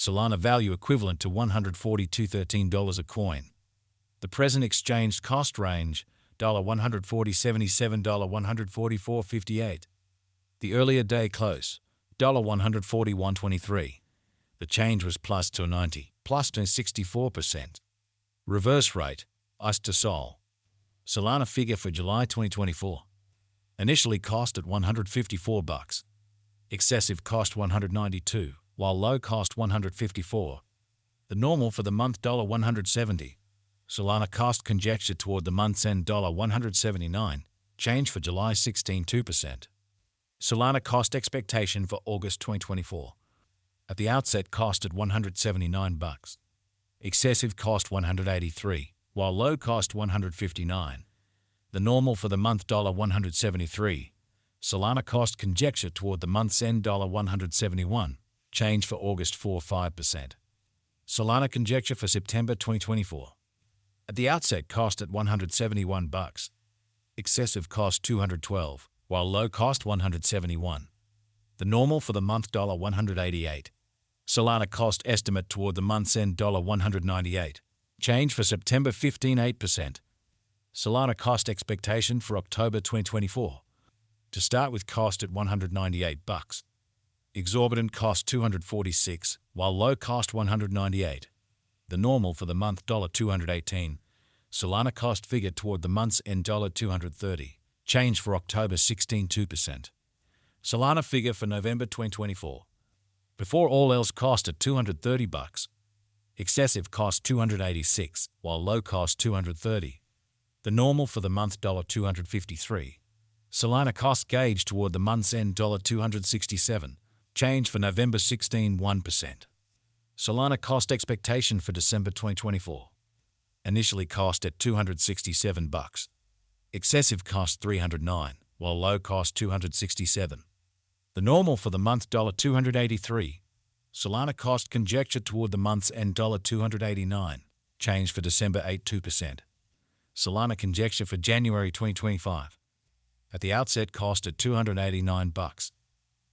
Solana value equivalent to $142.13 a coin. The present exchange cost range $140.77 $144.58. The earlier day close $141.23. The change was plus 290, plus 64%. Reverse rate ICE to Sol. Solana figure for July 2024. Initially cost at $154. Excessive cost $192, while low cost $154. The normal for the month $170. Solana cost conjecture toward the month's end $179. Change for July 16 2%. Solana cost expectation for August 2024. At the outset cost at $179. Excessive cost $183, while low cost $159. The normal for the month $173. Solana cost conjecture toward the month's end $171. Change for August 5%. Solana conjecture for September 2024. At the outset cost at $171. Excessive cost $212, while low cost $171. The normal for the month $188. Solana cost estimate toward the month's end $198. Change for September 8%. Solana cost expectation for October 2024. To start with cost at $198. Exorbitant cost $246, while low cost $198. The normal for the month $218. Solana cost figure toward the month's end $230. Change for October 16 2%. Solana figure for November 2024. Before all else cost at $230. Excessive cost $286, while low cost $230. The normal for the month $253. Solana cost gauge toward the month's end $267. Change for November 16 1%. Solana cost expectation for December 2024. Initially cost at $267. Excessive cost $309, while low cost $267. The normal for the month $283. Solana cost conjecture toward the month's end $289. Change for December 2%. Solana conjecture for January 2025. At the outset cost at $289.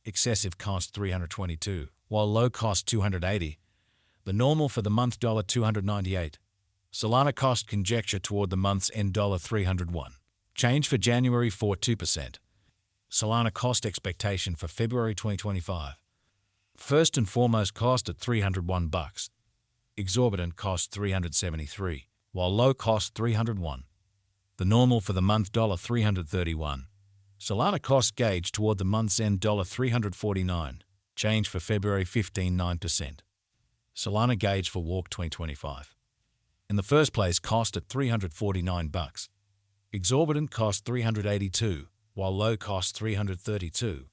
Excessive cost $322, while low cost $280. The normal for the month $298. Solana cost conjecture toward the month's end $301. Change for January 2%. Solana cost expectation for February 2025. First and foremost cost at $301. Exorbitant cost $373, while low cost $301. The normal for the month $331. Solana cost gauge toward the month's end $349. Change for February 9%. Solana gauge for Walk 2025. In the first place cost at $349. Exorbitant cost $382, while low cost $332.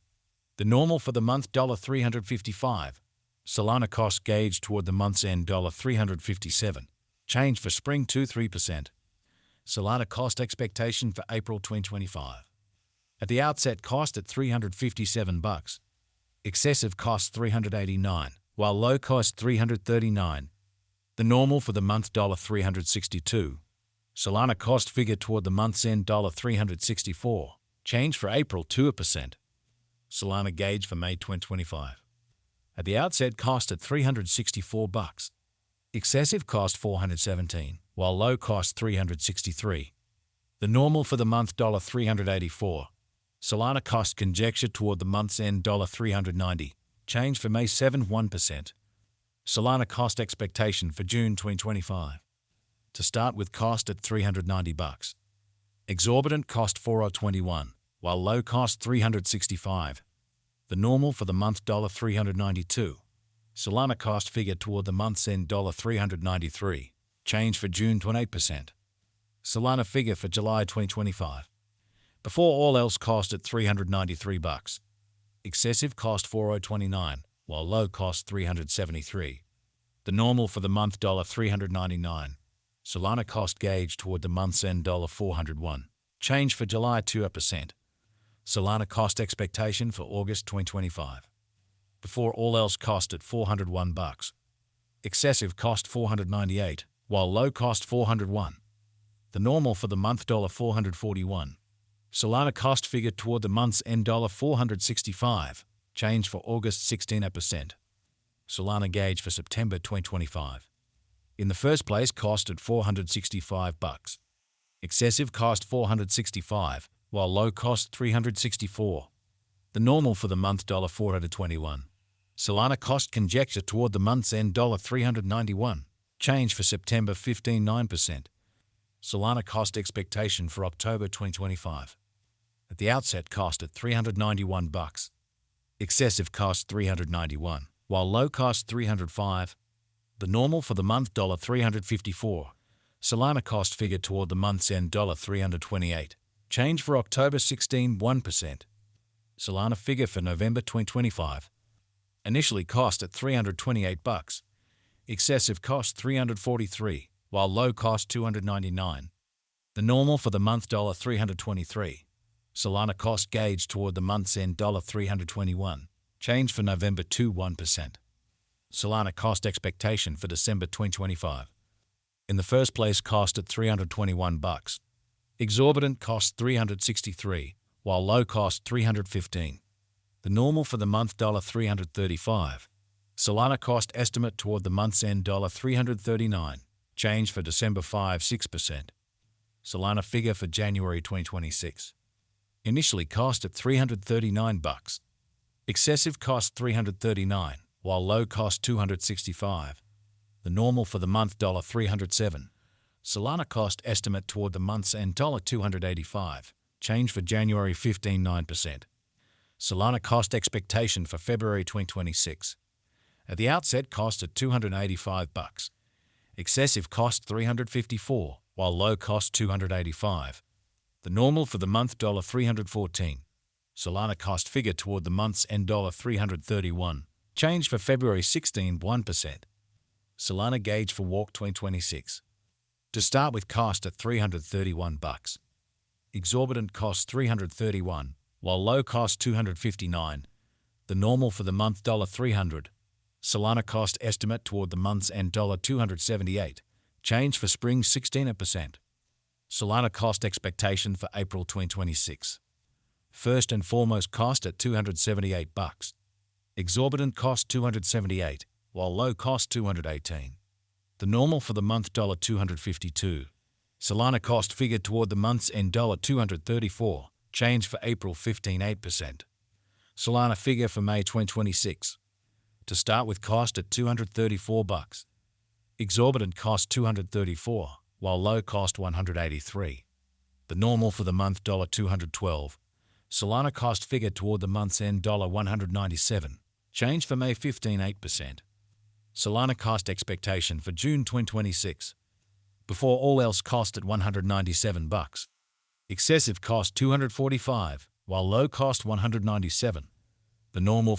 The normal for the month $355. Solana cost gauge toward the month's end $357. Change for spring 3%. Solana cost expectation for April 2025. At the outset cost at $357. Excessive cost $389, while low cost $339. The normal for the month $362. Solana cost figure toward the month's end $364. Change for April 2%. Solana gauge for May 2025. At the outset cost at $364. Excessive cost $417, while low cost $363. The normal for the month $384. Solana cost conjecture toward the month's end $390. Change for May 1%. Solana cost expectation for June 2025. To start with cost at $390. Exorbitant cost $421, while low cost $365. The normal for the month $392. Solana cost figure toward the month's end $393. Change for June 28%. Solana figure for July 2025. Before all else cost at $393. Excessive cost $4029, while low cost $373. The normal for the month $399. Solana cost gauge toward the month's end $401. Change for July 2%. Solana cost expectation for August 2025. Before all else cost at $401. Excessive cost $498, while low cost $401. The normal for the month $441. Solana cost figure toward the month's end $465. Change for August 16%. Solana gauge for September 2025. In the first place, cost at $465. Excessive cost 465, while low cost 364. The normal for the month $421. Solana cost conjecture toward the month's end $391. Change for September 15.9%. Solana cost expectation for October 2025. At the outset, cost at $391. Excessive cost 391, while low cost 305. The normal for the month $354. Solana cost figure toward the month's end $328. Change for October 16.1%. Solana figure for November 2025. Initially cost at $328. Excessive cost $343, while low cost $299. The normal for the month $323. Solana cost gauge toward the month's end $321. Change for November 2.1%. Solana cost expectation for December 2025. In the first place, cost at $321. Exorbitant cost $363, while low cost $315. The normal for the month $335. Solana cost estimate toward the month's end $339. Change for December 5.6%. Solana figure for January 2026. Initially cost at $339. Excessive cost $339, while low cost $265. The normal for the month $307. Solana cost estimate toward the month's end $285. Change for January 15.9%. Solana cost expectation for February 2026. At the outset, cost at $285. Excessive cost $354, while low cost $285. The normal for the month $314. Solana cost figure toward the month's end $331. Change for February 16.1%. Solana gauge for Walk 2026. To start with, cost at $331. Exorbitant cost $331, while low cost $259. The normal for the month $300. Solana cost estimate toward the month's end $278. Change for spring 16%. Solana cost expectation for April 2026. First and foremost, cost at $278. Exorbitant cost $278, while low cost $218. The normal for the month $252. Solana cost figure toward the month's end $234. Change for April 15.8%. Solana figure for May 2026. To start with, cost at $234. Exorbitant cost $234, while low cost $183. The normal for the month $212. Solana cost figure toward the month's end $197. Change for May 15.8%. Solana cost expectation for June 2026. Before all else, cost at $197. Excessive cost $245, while low cost $197. The normal